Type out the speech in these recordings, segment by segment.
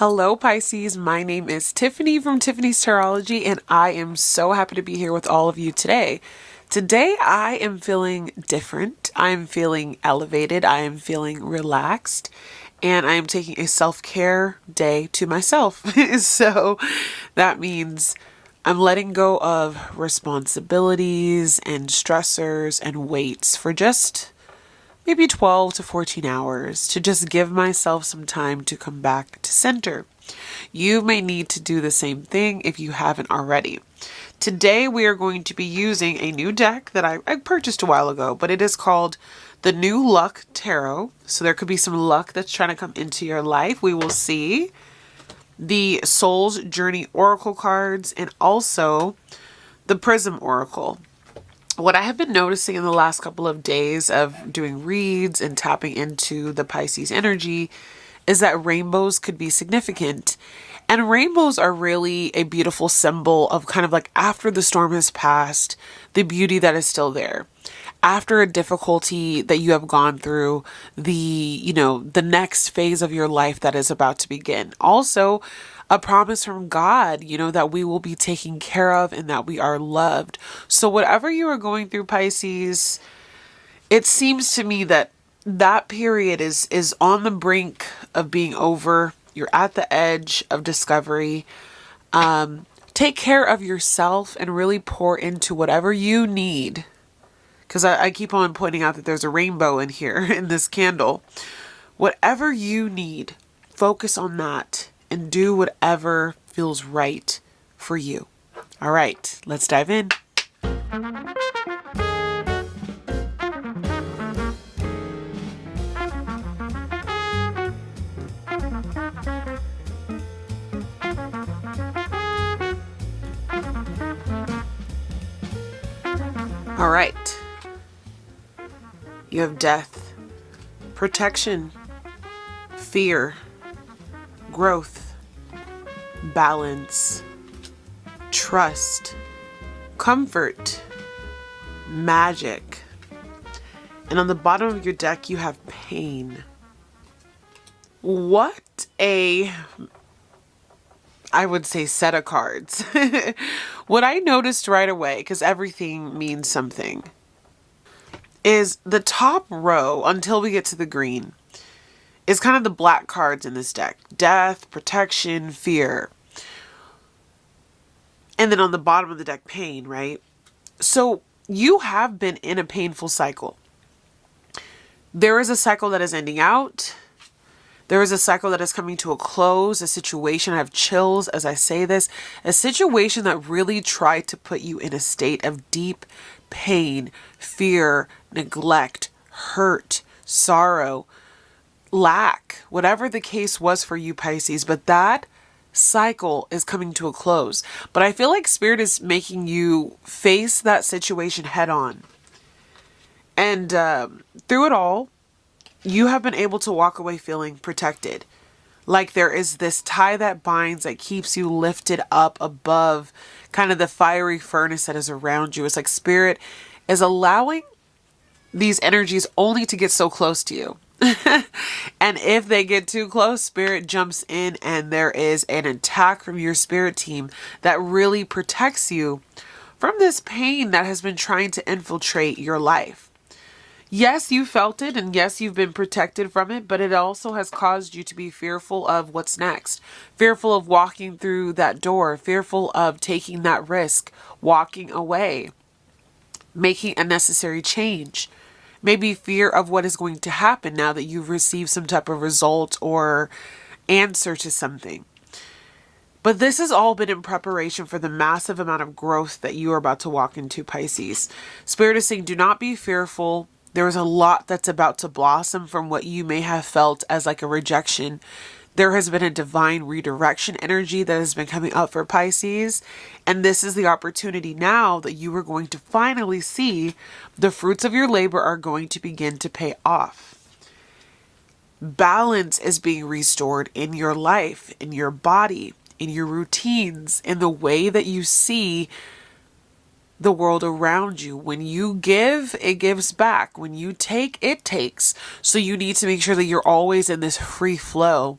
Hello, Pisces. My name is Tiffany from tiffanystarology, and I am so happy to be here with all of you today. Today, I am feeling different. I am feeling elevated. I am feeling relaxed, and I am taking a self-care day to myself. So that means I'm letting go of responsibilities and stressors and weights for just maybe 12 to 14 hours to just give myself some time to come back to center. You may need to do the same thing if you haven't already. Today we are going to be using a new deck that I purchased a while ago, but it is called the New Luck Tarot. So there could be some luck that's trying to come into your life. We will see the Soul's Journey Oracle cards and also the Prism Oracle. What I have been noticing in the last couple of days of doing reads and tapping into the Pisces energy is that rainbows could be significant. And rainbows are really a beautiful symbol of kind of like after the storm has passed, the beauty that is still there. After a difficulty that you have gone through, the next phase of your life that is about to begin. Also, a promise from God, that we will be taken care of and that we are loved. So whatever you are going through, Pisces, it seems to me that period is on the brink of being over. You're at the edge of discovery. Take care of yourself and really pour into whatever you need. Because I keep on pointing out that there's a rainbow in here in this candle. Whatever you need, focus on that and do whatever feels right for you. All right, let's dive in. All right. You have death, protection, fear, growth, balance, trust, comfort, magic. And on the bottom of your deck, you have pain. What I would say set of cards. What I noticed right away, because everything means something, is the top row until we get to the green is kind of the black cards in this deck. Death, protection, fear. And then on the bottom of the deck, pain, right? So you have been in a painful cycle. There is a cycle that is ending out. There is a cycle that is coming to a close, a situation, I have chills as I say this, a situation that really tried to put you in a state of deep pain, fear, neglect, hurt, sorrow, lack, whatever the case was for you, Pisces. But that cycle is coming to a close. But I feel like Spirit is making you face that situation head on. And through it all, you have been able to walk away feeling protected. Like there is this tie that binds that keeps you lifted up above kind of the fiery furnace that is around you. It's like Spirit is allowing these energies only to get so close to you. And if they get too close, Spirit jumps in and there is an attack from your Spirit team that really protects you from this pain that has been trying to infiltrate your life. Yes, you felt it, and yes, you've been protected from it, but it also has caused you to be fearful of what's next, fearful of walking through that door, fearful of taking that risk, walking away, making a necessary change, maybe fear of what is going to happen now that you've received some type of result or answer to something. But this has all been in preparation for the massive amount of growth that you are about to walk into, Pisces. Spirit is saying, do not be fearful. There is a lot that's about to blossom from what you may have felt as like a rejection. There has been a divine redirection energy that has been coming up for Pisces. And this is the opportunity now that you are going to finally see the fruits of your labor are going to begin to pay off. Balance is being restored in your life, in your body, in your routines, in the way that you see the world around you. When you give, it gives back. When you take, it takes. So you need to make sure that you're always in this free flow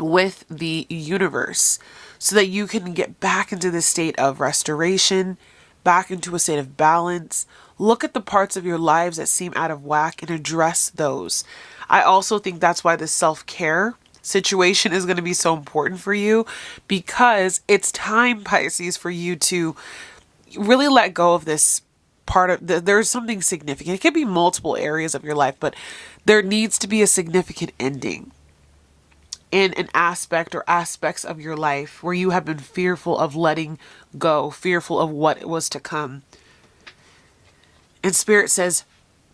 with the universe so that you can get back into this state of restoration, back into a state of balance. Look at the parts of your lives that seem out of whack and address those. I also think that's why the self-care situation is going to be so important for you, because it's time, Pisces, for you to really let go of this part of there's something significant. It could be multiple areas of your life, but there needs to be a significant ending in an aspect or aspects of your life where you have been fearful of letting go, fearful of what was to come. And Spirit says,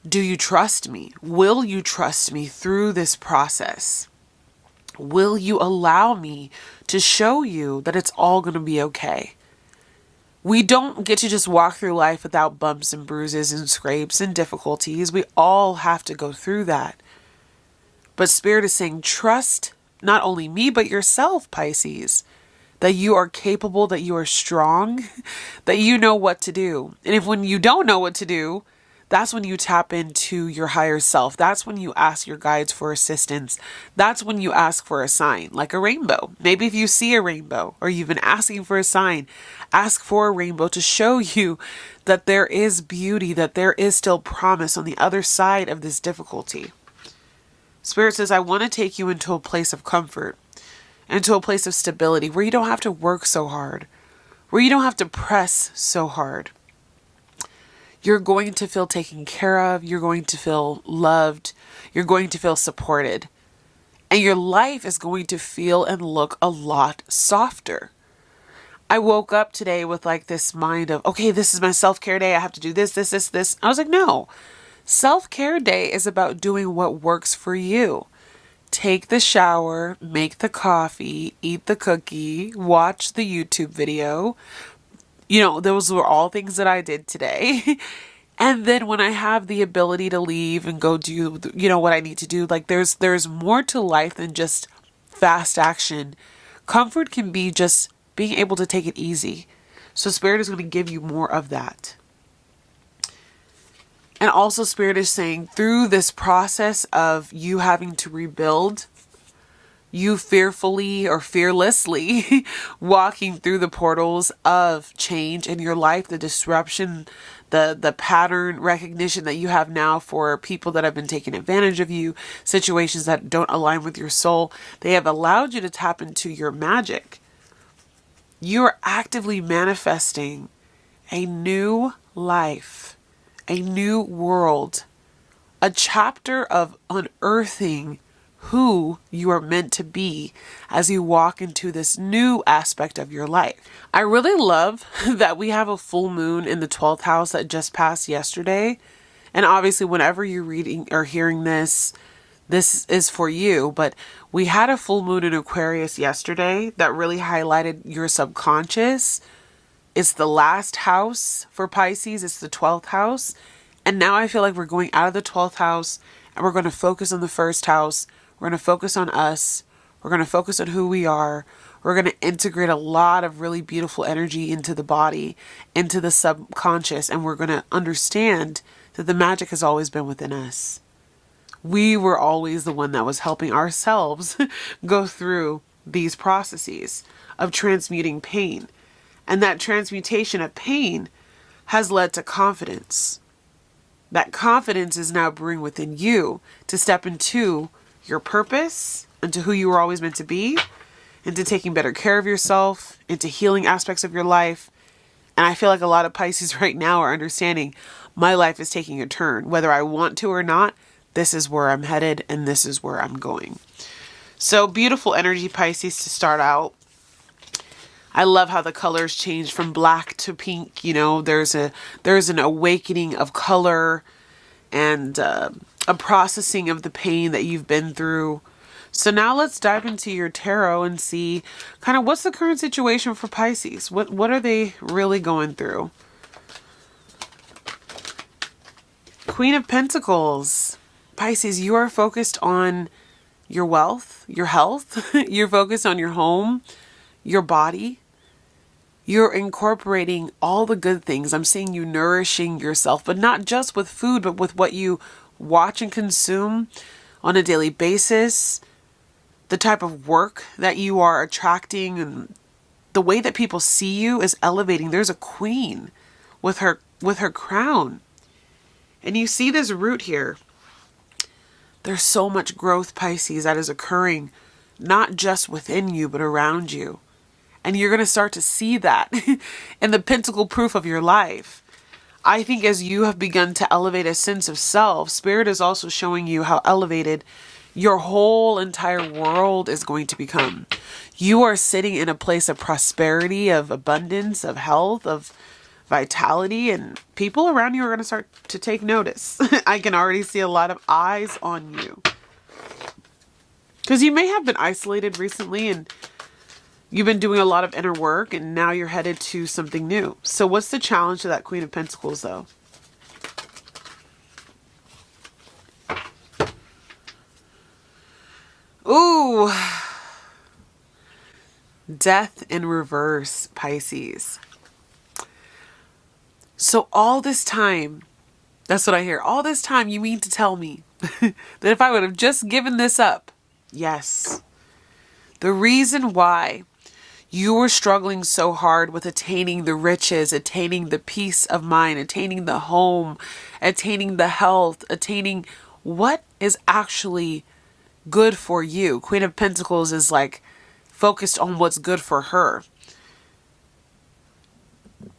do you trust me? Will you trust me through this process? Will you allow me to show you that it's all going to be okay? We don't get to just walk through life without bumps and bruises and scrapes and difficulties. We all have to go through that. But Spirit is saying, trust not only me, but yourself, Pisces, that you are capable, that you are strong, that you know what to do. And if when you don't know what to do, that's when you tap into your higher self. That's when you ask your guides for assistance. That's when you ask for a sign, like a rainbow. Maybe if you see a rainbow or you've been asking for a sign, ask for a rainbow to show you that there is beauty, that there is still promise on the other side of this difficulty. Spirit says, I want to take you into a place of comfort, into a place of stability where you don't have to work so hard, where you don't have to press so hard. You're going to feel taken care of. You're going to feel loved. You're going to feel supported. And your life is going to feel and look a lot softer. I woke up today with like this mind of, okay, this is my self-care day. I have to do this. I was like, no. Self-care day is about doing what works for you. Take the shower, make the coffee, eat the cookie, watch the YouTube video. Those were all things that I did today. And then when I have the ability to leave and go do, what I need to do, like there's more to life than just fast action. Comfort can be just being able to take it easy. So Spirit is going to give you more of that. And also Spirit is saying through this process of you having to rebuild, you fearfully or fearlessly walking through the portals of change in your life, the disruption, the pattern recognition that you have now for people that have been taking advantage of you, situations that don't align with your soul. They have allowed you to tap into your magic. You are actively manifesting a new life, a new world, a chapter of unearthing who you are meant to be as you walk into this new aspect of your life. I really love that we have a full moon in the 12th house that just passed yesterday. And obviously whenever you're reading or hearing this is for you, but we had a full moon in Aquarius yesterday that really highlighted your subconscious. It's the last house for Pisces. It's the 12th house. And now I feel like we're going out of the 12th house and we're going to focus on the first house. We're going to focus on us. We're going to focus on who we are. We're going to integrate a lot of really beautiful energy into the body, into the subconscious, and we're going to understand that the magic has always been within us. We were always the one that was helping ourselves go through these processes of transmuting pain. And that transmutation of pain has led to confidence. That confidence is now brewing within you to step into your purpose, into who you were always meant to be, into taking better care of yourself, into healing aspects of your life. And I feel like a lot of Pisces right now are understanding my life is taking a turn. Whether I want to or not, this is where I'm headed and this is where I'm going. So beautiful energy, Pisces, to start out. I love how the colors change from black to pink. There's an awakening of color and a processing of the pain that you've been through. So now let's dive into your tarot and see kind of what's the current situation for Pisces. What are they really going through? Queen of Pentacles. Pisces, you are focused on your wealth, your health. You're focused on your home, your body. You're incorporating all the good things. I'm seeing you nourishing yourself, but not just with food, but with what you watch and consume on a daily basis. the type of work that you are attracting and the way that people see you is elevating. There's a queen with her crown. And you see this root here. There's so much growth, Pisces, that is occurring, not just within you, but around you. And you're going to start to see that in the pentacle proof of your life. I think as you have begun to elevate a sense of self, Spirit is also showing you how elevated your whole entire world is going to become. You are sitting in a place of prosperity, of abundance, of health, of vitality, and people around you are going to start to take notice. I can already see a lot of eyes on you. Because you may have been isolated recently and you've been doing a lot of inner work and now you're headed to something new. So what's the challenge to that Queen of Pentacles though? Ooh. Death in reverse, Pisces. So all this time, that's what I hear. All this time you mean to tell me that if I would have just given this up. Yes. The reason why you were struggling so hard with attaining the riches, attaining the peace of mind, attaining the home, attaining the health, attaining what is actually good for you. Queen of Pentacles is like focused on what's good for her.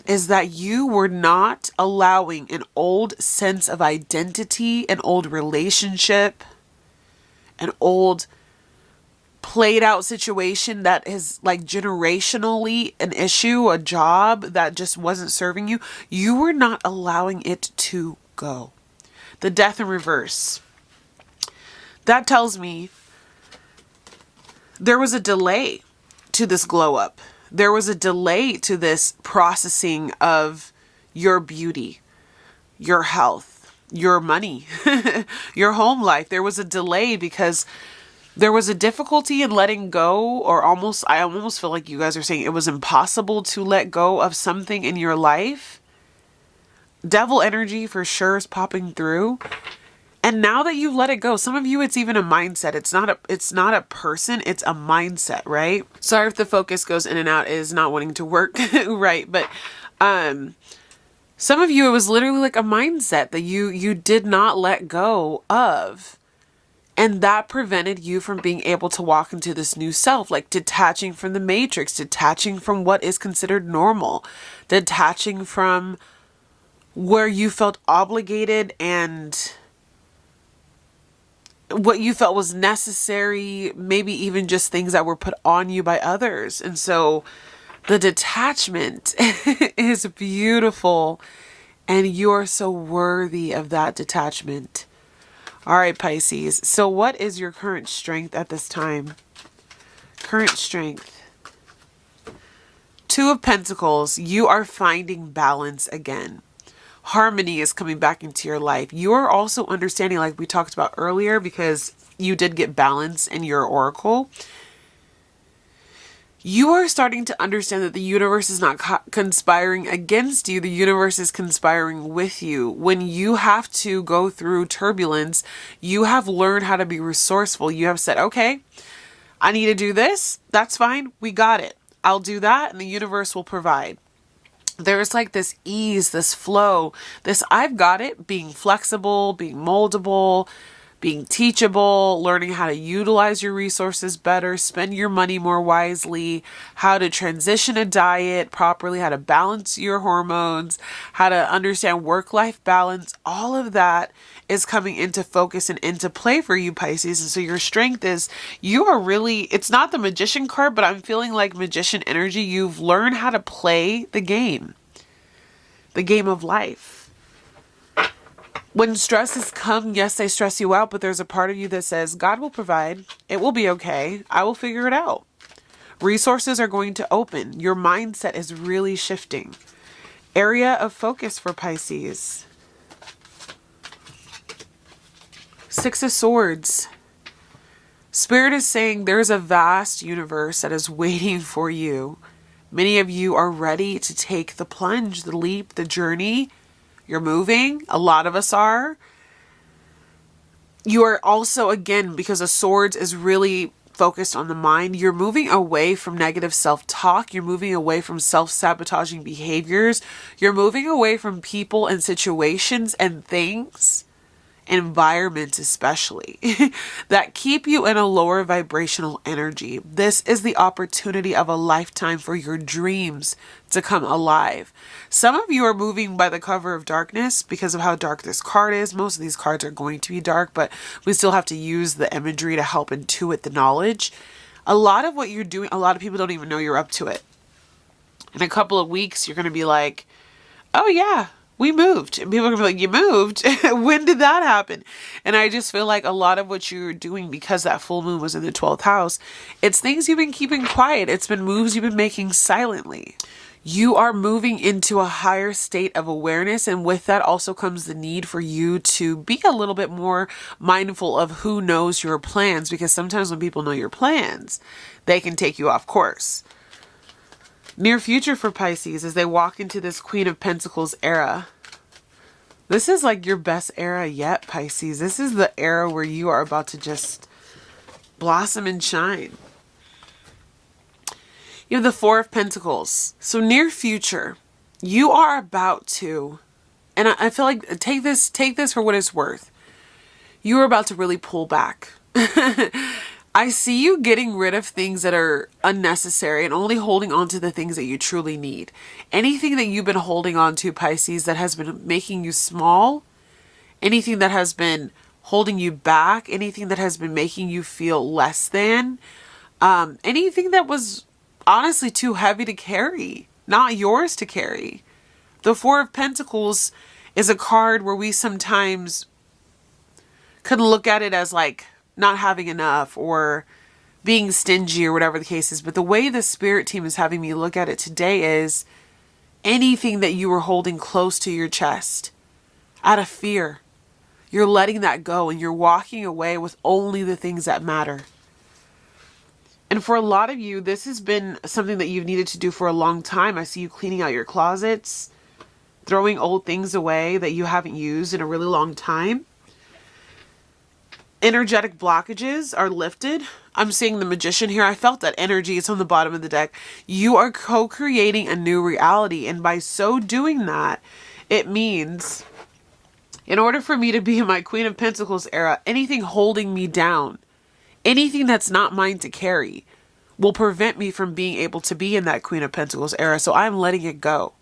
Is that you were not allowing an old sense of identity, an old relationship, an old played out situation that is like generationally an issue, a job that just wasn't serving you. You were not allowing it to go. The Death in reverse. That tells me there was a delay to this glow up. There was a delay to this processing of your beauty, your health, your money, your home life. There was a delay because there was a difficulty in letting go, or I almost feel like you guys are saying it was impossible to let go of something in your life. Devil energy for sure is popping through. And now that you've let it go, some of you, it's even a mindset. It's not a person, it's a mindset, right? Sorry if the focus goes in and out, it is not wanting to work, right? But some of you, it was literally like a mindset that you did not let go of. And that prevented you from being able to walk into this new self, like detaching from the matrix, detaching from what is considered normal, detaching from where you felt obligated and what you felt was necessary, maybe even just things that were put on you by others. And so the detachment is beautiful, and you are so worthy of that detachment. All right, Pisces. So what is your current strength at this time? Current strength. Two of Pentacles. You are finding balance again. Harmony is coming back into your life. You are also understanding, like we talked about earlier, because you did get balance in your oracle. You are starting to understand that the universe is not conspiring against you. The universe is conspiring with you. When you have to go through turbulence, you have learned how to be resourceful. You have said, okay, I need to do this. That's fine. We got it. I'll do that, and the universe will provide. There's like this ease, this flow, this I've got it, being flexible, being moldable, being teachable, learning how to utilize your resources better, spend your money more wisely, how to transition a diet properly, how to balance your hormones, how to understand work-life balance. All of that is coming into focus and into play for you, Pisces. And so your strength is, you are really, it's not the Magician card, but I'm feeling like Magician energy. You've learned how to play the game of life. When stresses come, yes, they stress you out, but there's a part of you that says, God will provide. It will be okay. I will figure it out. Resources are going to open. Your mindset is really shifting. Area of focus for Pisces. Six of Swords. Spirit is saying there's a vast universe that is waiting for you. Many of you are ready to take the plunge, the leap, the journey. You're moving. A lot of us are. You are also, again, because of Swords is really focused on the mind. You're moving away from negative self-talk. You're moving away from self-sabotaging behaviors. You're moving away from people and situations and things, environments especially, that keep you in a lower vibrational energy. This is the opportunity of a lifetime for your dreams to come alive. Some of you are moving by the cover of darkness because of how dark this card is. Most of these cards are going to be dark, but we still have to use the imagery to help intuit the knowledge. A lot of what you're doing, a lot of people don't even know you're up to it. In a couple of weeks, you're going to be like, oh yeah, we moved. And people are going to be like, you moved? When did that happen? And I just feel like a lot of what you're doing, because that full moon was in the 12th house, it's things you've been keeping quiet. It's been moves you've been making silently. You are moving into a higher state of awareness. And with that also comes the need for you to be a little bit more mindful of who knows your plans. Because sometimes when people know your plans, they can take you off course. Near future for Pisces as they walk into this Queen of Pentacles era. This is like your best era yet, Pisces. This is the era where you are about to just blossom and shine. You have the Four of Pentacles. So near future, you are about to, and I feel like take this for what it's worth. You are about to really pull back. I see you getting rid of things that are unnecessary and only holding on to the things that you truly need. Anything that you've been holding on to, Pisces, that has been making you small, anything that has been holding you back, anything that has been making you feel less than, anything that was honestly too heavy to carry, not yours to carry. The Four of Pentacles is a card where we sometimes could look at it as like not having enough or being stingy or whatever the case is. But the way the spirit team is having me look at it today is anything that you were holding close to your chest out of fear, you're letting that go and you're walking away with only the things that matter. And for a lot of you, this has been something that you've needed to do for a long time. I see you cleaning out your closets, throwing old things away that you haven't used in a really long time. Energetic blockages are lifted. I'm seeing the Magician here. I felt that energy. It's on the bottom of the deck. You are co-creating a new reality. And by so doing that, it means in order for me to be in my Queen of Pentacles era, anything holding me down, anything that's not mine to carry, will prevent me from being able to be in that Queen of Pentacles era. So I'm letting it go.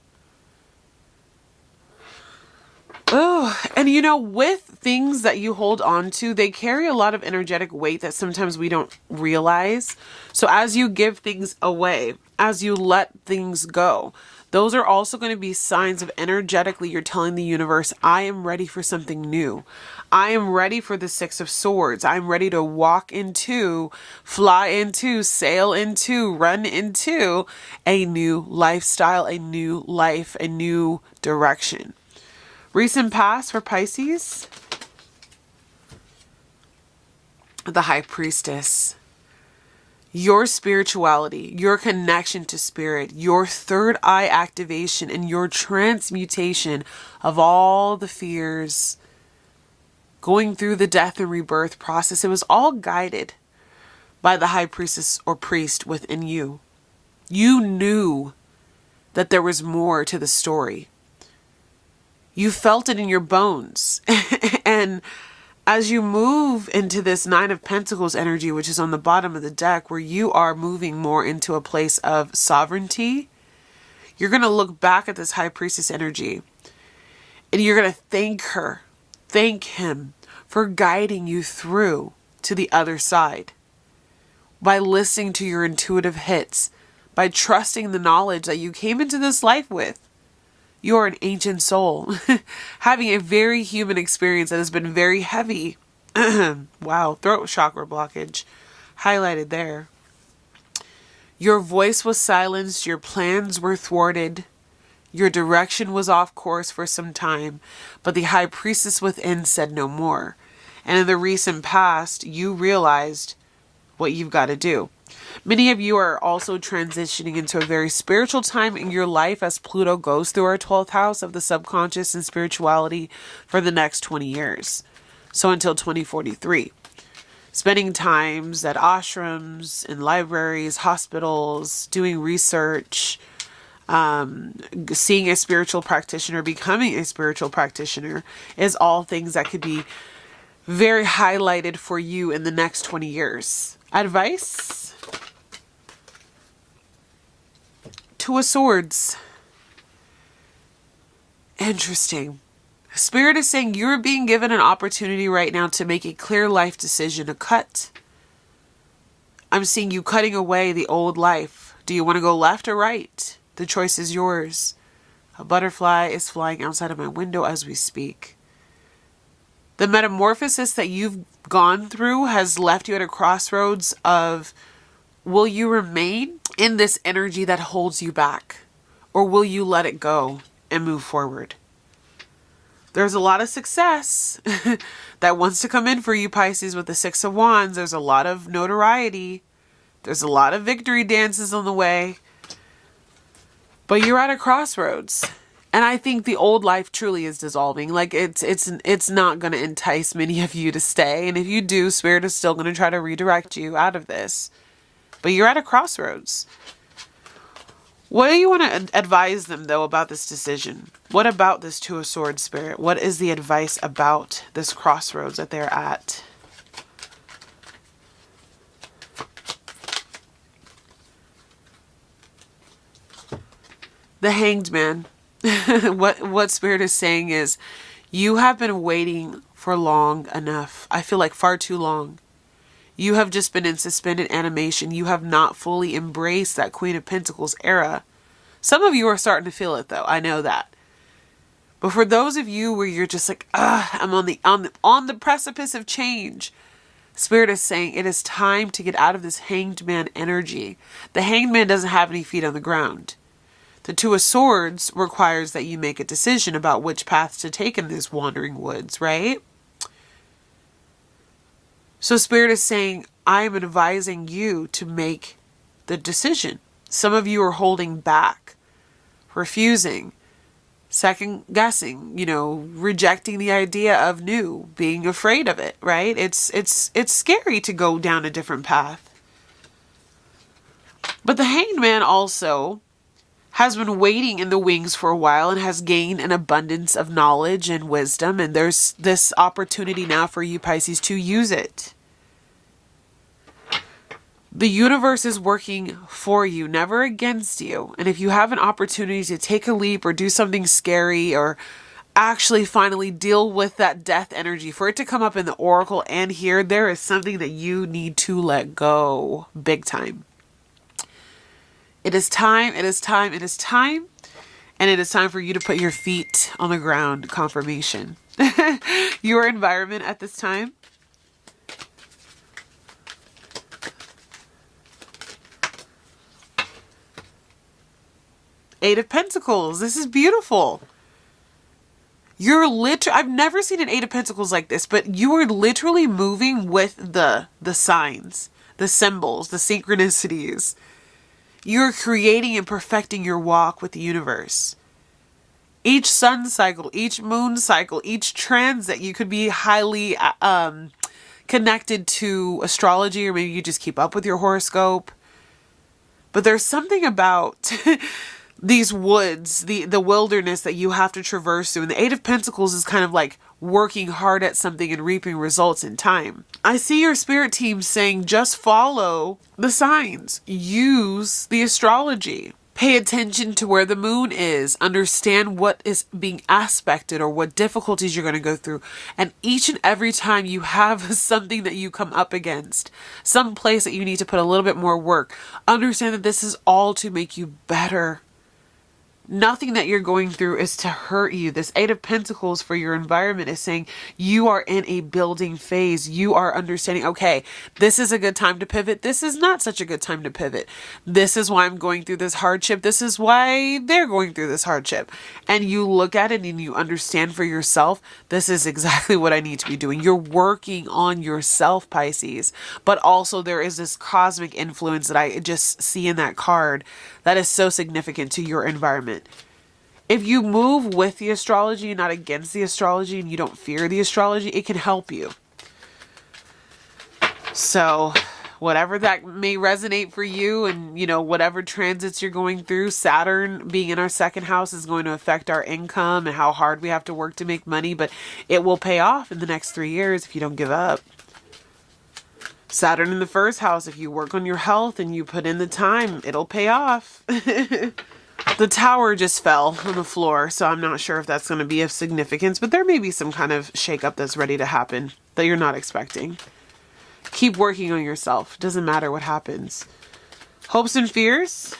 Oh, and you know, with things that you hold on to, they carry a lot of energetic weight that sometimes we don't realize. So as you give things away, as you let things go, those are also going to be signs of energetically you're telling the universe, I am ready for something new. I am ready for the Six of Swords. I'm ready to walk into, fly into, sail into, run into a new lifestyle, a new life, a new direction. Recent past for Pisces, the High Priestess. Your spirituality, your connection to spirit, your third eye activation, and your transmutation of all the fears going through the death and rebirth process. It was all guided by the High Priestess or priest within you. You knew that there was more to the story. You felt it in your bones. And as you move into this Nine of Pentacles energy, which is on the bottom of the deck, where you are moving more into a place of sovereignty, you're going to look back at this High Priestess energy and you're going to thank her, thank him for guiding you through to the other side. By listening to your intuitive hits, by trusting the knowledge that you came into this life with. You're an ancient soul, having a very human experience that has been very heavy. Wow, throat chakra blockage highlighted there. Your voice was silenced, your plans were thwarted, your direction was off course for some time, but the High Priestess within said no more. And in the recent past, you realized what you've got to do. Many of you are also transitioning into a very spiritual time in your life as Pluto goes through our 12th house of the subconscious and spirituality for the next 20 years. So until 2043. spending times at ashrams, in libraries, hospitals, doing research, seeing a spiritual practitioner, becoming a spiritual practitioner is all things that could be very highlighted for you in the next 20 years. Advice? Two of Swords. Interesting. Spirit is saying you're being given an opportunity right now to make a clear life decision, a cut. I'm seeing you cutting away the old life. Do you want to go left or right? The choice is yours. A butterfly is flying outside of my window as we speak. The metamorphosis that you've gone through has left you at a crossroads of, will you remain in this energy that holds you back? Or will you let it go and move forward? There's a lot of success that wants to come in for you, Pisces, with the Six of Wands. There's a lot of notoriety. There's a lot of victory dances on the way. But you're at a crossroads. And I think the old life truly is dissolving. Like it's not going to entice many of you to stay. And if you do, Spirit is still going to try to redirect you out of this. But you're at a crossroads. What do you want to advise them, though, about this decision? What about this Two of Swords, Spirit? What is the advice about this crossroads that they're at? The Hanged Man. What Spirit is saying is, you have been waiting for long enough. I feel like far too long. You have just been in suspended animation. You have not fully embraced that Queen of Pentacles era. Some of you are starting to feel it, though. I know that. But for those of you where you're just like, I'm on the precipice of change, Spirit is saying it is time to get out of this Hanged Man energy. The Hanged Man doesn't have any feet on the ground. The Two of Swords requires that you make a decision about which path to take in these wandering woods, right? So Spirit is saying, I'm advising you to make the decision. Some of you are holding back, refusing, second guessing, rejecting the idea of new, being afraid of it, right? It's scary to go down a different path. But the Hanged Man also has been waiting in the wings for a while and has gained an abundance of knowledge and wisdom. And there's this opportunity now for you, Pisces, to use it. The universe is working for you, never against you. And if you have an opportunity to take a leap or do something scary or actually finally deal with that death energy, for it to come up in the oracle and here, there is something that you need to let go big time. It is time, it is time, it is time. And it is time for you to put your feet on the ground. Confirmation. Your environment at this time. Eight of Pentacles. This is beautiful. I've never seen an Eight of Pentacles like this, but you are literally moving with the signs, the symbols, the synchronicities. You're creating and perfecting your walk with the universe. Each sun cycle, each moon cycle, each transit, you could be highly connected to astrology, or maybe you just keep up with your horoscope. But there's something about these woods, the wilderness that you have to traverse through. And the Eight of Pentacles is kind of like working hard at something and reaping results in time. I see your spirit team saying, just follow the signs. Use the astrology. Pay attention to where the moon is. Understand what is being aspected or what difficulties you're going to go through. And each and every time you have something that you come up against, some place that you need to put a little bit more work, understand that this is all to make you better. Nothing that you're going through is to hurt you. This Eight of Pentacles for your environment is saying you are in a building phase. You are understanding, okay, this is a good time to pivot. This is not such a good time to pivot. This is why I'm going through this hardship. This is why they're going through this hardship. And you look at it and you understand for yourself, this is exactly what I need to be doing. You're working on yourself, Pisces. But also there is this cosmic influence that I just see in that card that is so significant to your environment. If you move with the astrology and not against the astrology and you don't fear the astrology, it can help you. So whatever that may resonate for you, and whatever transits you're going through, Saturn being in our second house is going to affect our income and how hard we have to work to make money, but it will pay off in the next 3 years if you don't give up. Saturn in the first house, if you work on your health and you put in the time, it'll pay off. The tower just fell on the floor, so I'm not sure if that's going to be of significance, but there may be some kind of shakeup that's ready to happen that you're not expecting. Keep working on yourself. Doesn't matter what happens. Hopes and fears.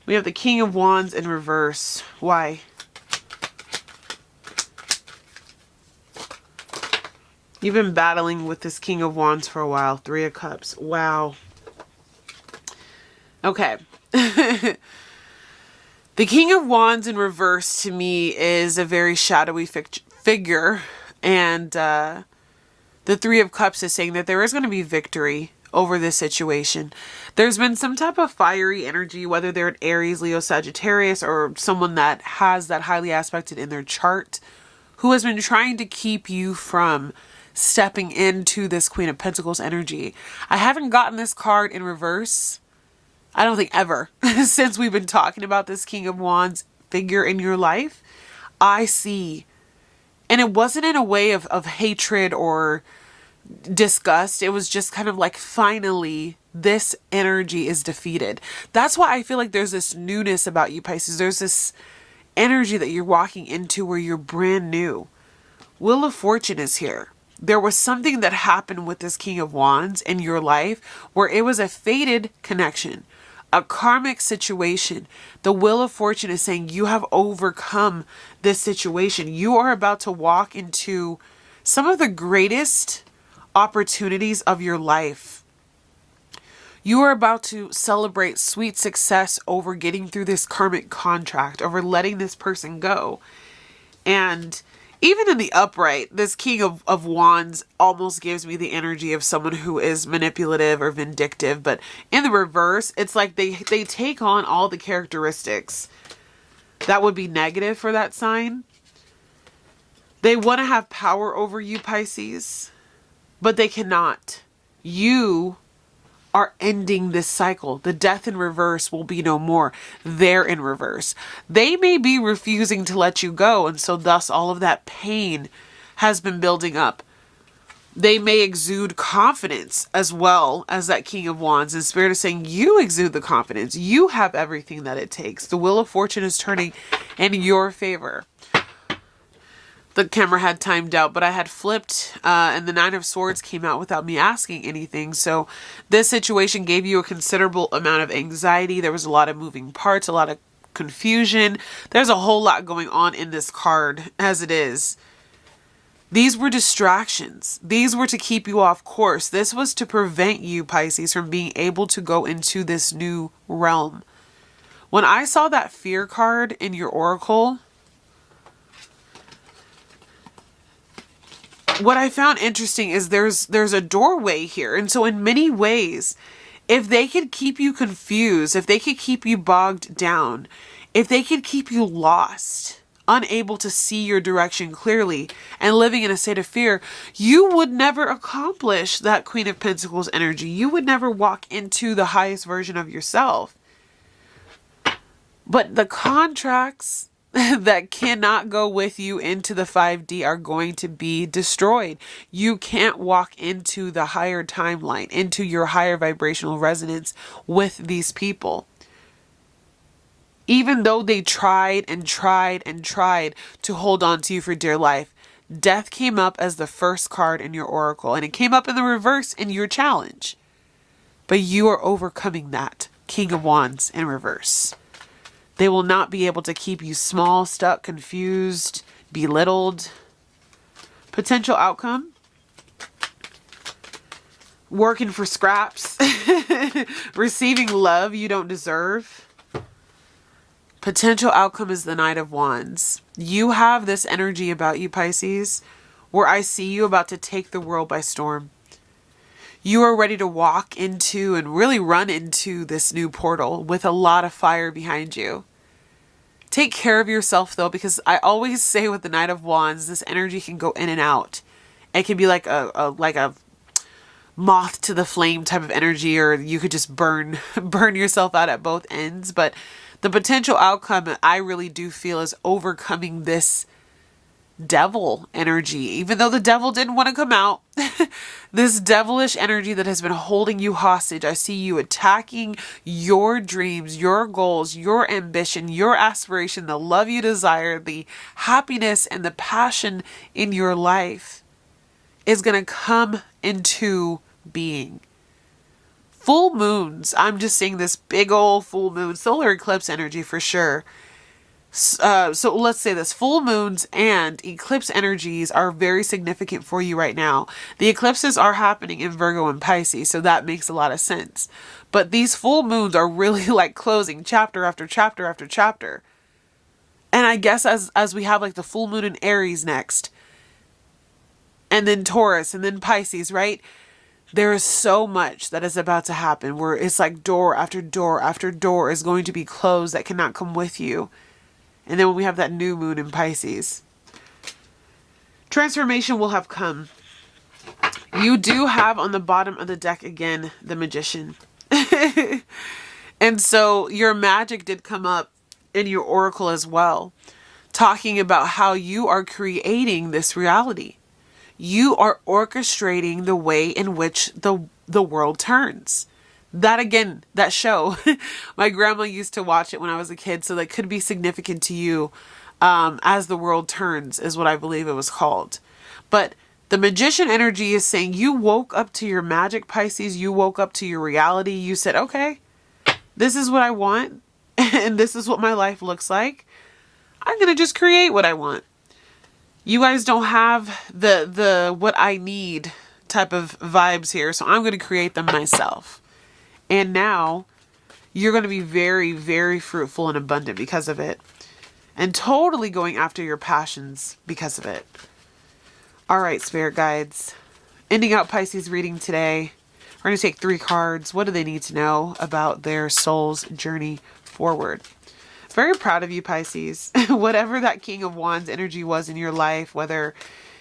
We have the King of Wands in reverse. Why? You've been battling with this King of Wands for a while. 3 of Cups. Wow. Okay. The King of Wands in reverse to me is a very shadowy figure. And the 3 of Cups is saying that there is going to be victory over this situation. There's been some type of fiery energy, whether they're an Aries, Leo, Sagittarius, or someone that has that highly aspected in their chart, who has been trying to keep you from stepping into this Queen of Pentacles energy. I haven't gotten this card in reverse, I don't think ever, since we've been talking about this King of Wands figure in your life. I see, and it wasn't in a way of hatred or disgust. It was just kind of like, finally, this energy is defeated. That's why I feel like there's this newness about you, Pisces. There's this energy that you're walking into where you're brand new. Wheel of Fortune is here. There was something that happened with this King of Wands in your life where it was a fated connection, a karmic situation. The Wheel of Fortune is saying you have overcome this situation. You are about to walk into some of the greatest opportunities of your life. You are about to celebrate sweet success over getting through this karmic contract, over letting this person go. And even in the upright, this King of Wands almost gives me the energy of someone who is manipulative or vindictive. But in the reverse, it's like they take on all the characteristics that would be negative for that sign. They want to have power over you, Pisces, but they cannot. You are ending this cycle. The death in reverse will be no more. They're in reverse. They may be refusing to let you go, and so thus all of that pain has been building up. They may exude confidence as well as that King of Wands, and Spirit is saying you exude the confidence. You have everything that it takes. The Wheel of Fortune is turning in your favor. The camera had timed out, but I had flipped and the 9 of Swords came out without me asking anything. So this situation gave you a considerable amount of anxiety. There was a lot of moving parts, a lot of confusion. There's a whole lot going on in this card as it is. These were distractions. These were to keep you off course. This was to prevent you, Pisces, from being able to go into this new realm. When I saw that Fear card in your oracle, what I found interesting is there's a doorway here. And so in many ways, if they could keep you confused, if they could keep you bogged down, if they could keep you lost, unable to see your direction clearly and living in a state of fear, you would never accomplish that Queen of Pentacles energy. You would never walk into the highest version of yourself. But the contracts that cannot go with you into the 5D are going to be destroyed. You can't walk into the higher timeline, into your higher vibrational resonance with these people. Even though they tried and tried and tried to hold on to you for dear life, death came up as the first card in your oracle, and it came up in the reverse in your challenge. But you are overcoming that King of Wands in reverse. They will not be able to keep you small, stuck, confused, belittled. Potential outcome: working for scraps, receiving love you don't deserve. Potential outcome is the Knight of Wands. You have this energy about you, Pisces, where I see you about to take the world by storm. You are ready to walk into and really run into this new portal with a lot of fire behind you. Take care of yourself though, because I always say with the Knight of Wands, this energy can go in and out. It can be like a moth to the flame type of energy, or you could just burn yourself out at both ends. But the potential outcome, I really do feel, is overcoming this devil energy. Even though the devil didn't want to come out, this devilish energy that has been holding you hostage. I see you attacking your dreams, your goals, your ambition, your aspiration, the love you desire, the happiness and the passion in your life is going to come into being. Full moons, I'm just seeing this big old full moon, solar eclipse energy for sure. So let's say this, full moons and eclipse energies are very significant for you right now. The eclipses are happening in Virgo and Pisces, so that makes a lot of sense. But these full moons are really like closing chapter after chapter after chapter. And I guess as we have like the full moon in Aries next, and then Taurus, and then Pisces, right? There is so much that is about to happen where it's like door after door after door is going to be closed that cannot come with you. And then when we have that new moon in Pisces, transformation will have come. You do have on the bottom of the deck again, the Magician. And so your magic did come up in your oracle as well, talking about how you are creating this reality. You are orchestrating the way in which the world turns. That again, that show, my grandma used to watch it when I was a kid, so that could be significant to you. As the World Turns is what I believe it was called. But the Magician energy is saying you woke up to your magic, Pisces. You woke up to your reality. You said, okay, this is what I want, and this is what my life looks like. I'm going to just create what I want. You guys don't have the what I need type of vibes here, so I'm going to create them myself. And now you're going to be very, very fruitful and abundant because of it. And totally going after your passions because of it. All right, spirit guides. Ending out Pisces reading today. We're going to take 3 cards. What do they need to know about their soul's journey forward? Very proud of you, Pisces. Whatever that King of Wands energy was in your life, whether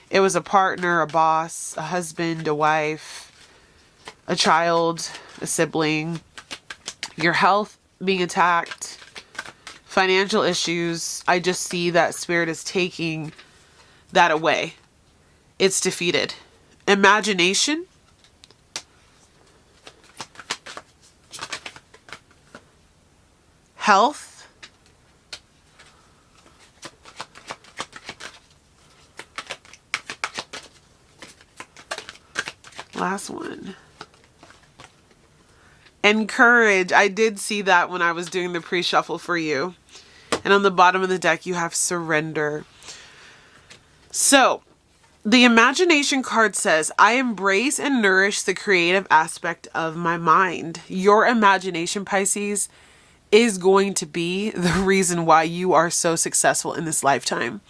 it was a partner, a boss, a husband, a wife, a child, a sibling, your health being attacked, financial issues, I just see that Spirit is taking that away. It's defeated. Imagination. Health. Last one. And courage. I did see that when I was doing the pre-shuffle for you. And on the bottom of the deck, you have surrender. So, the imagination card says, I embrace and nourish the creative aspect of my mind. Your imagination, Pisces, is going to be the reason why you are so successful in this lifetime.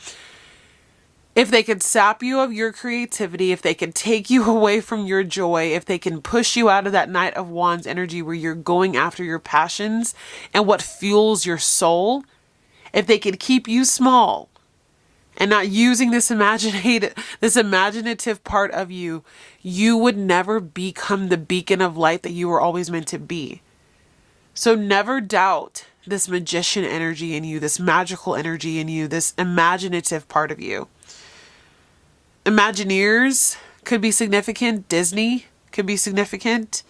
If they could sap you of your creativity, if they can take you away from your joy, if they can push you out of that Knight of Wands energy where you're going after your passions and what fuels your soul, if they could keep you small and not using this imaginative part of you, you would never become the beacon of light that you were always meant to be. So never doubt this magician energy in you, this magical energy in you, this imaginative part of you. Imagineers could be significant. Disney could be significant.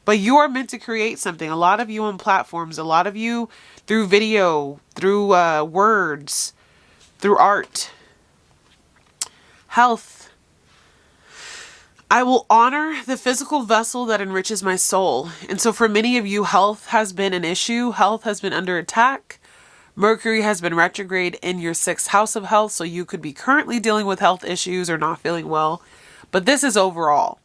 But you are meant to create something. A lot of you on platforms, a lot of you through video, through words, through art. Health. I will honor the physical vessel that enriches my soul. And so for many of you, health has been an issue. Health has been under attack. Mercury has been retrograde in your 6th house of health, so you could be currently dealing with health issues or not feeling well. But this is overall.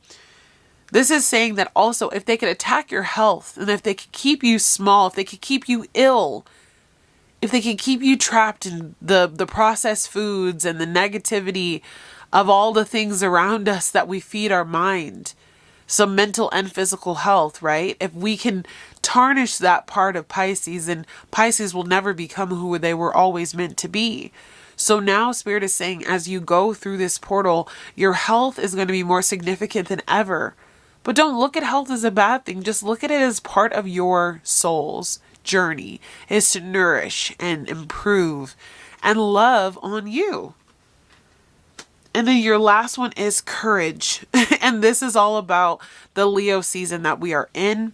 This is saying that also if they could attack your health, and if they could keep you small, if they could keep you ill, if they could keep you trapped in the processed foods and the negativity of all the things around us that we feed our mind, so mental and physical health, right? If we can tarnish that part of Pisces, and Pisces will never become who they were always meant to be. So now Spirit is saying, as you go through this portal, your health is going to be more significant than ever. But don't look at health as a bad thing. Just look at it as part of your soul's journey, is to nourish and improve and love on you. And then your last one is courage. And this is all about the Leo season that we are in.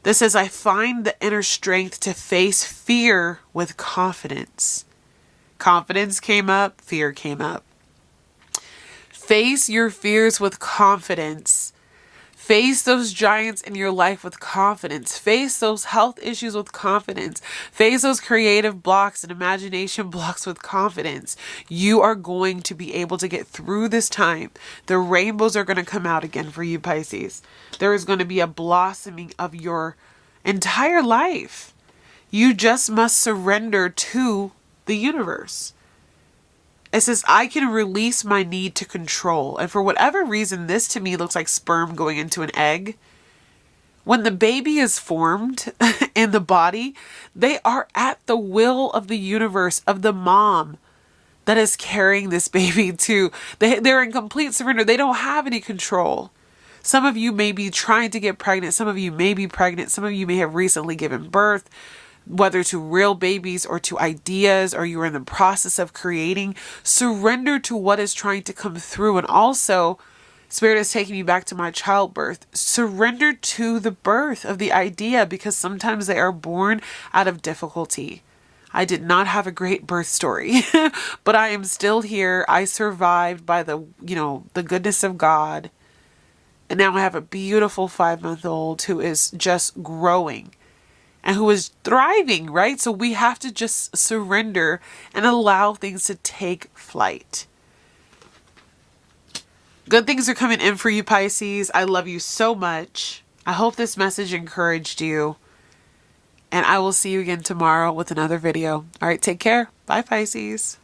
This says, I find the inner strength to face fear with confidence. Confidence came up, fear came up. Face your fears with confidence. Face those giants in your life with confidence. Face those health issues with confidence. Face those creative blocks and imagination blocks with confidence. You are going to be able to get through this time. The rainbows are going to come out again for you, Pisces. There is going to be a blossoming of your entire life. You just must surrender to the universe. It says, I can release my need to control. And for whatever reason, this to me looks like sperm going into an egg. When the baby is formed in the body, they are at the will of the universe, of the mom that is carrying this baby to. They're in complete surrender. They don't have any control. Some of you may be trying to get pregnant. Some of you may be pregnant. Some of you may have recently given birth, whether to real babies or to ideas, or you're in the process of creating. Surrender to what is trying to come through. And also, Spirit is taking me back to my childbirth. Surrender to the birth of the idea, because sometimes they are born out of difficulty. I did not have a great birth story, but I am still here. I survived by the goodness of God. And now I have a beautiful 5-month-old who is just growing and who is thriving, right? So we have to just surrender and allow things to take flight. Good things are coming in for you, Pisces. I love you so much. I hope this message encouraged you. And I will see you again tomorrow with another video. All right, take care. Bye, Pisces.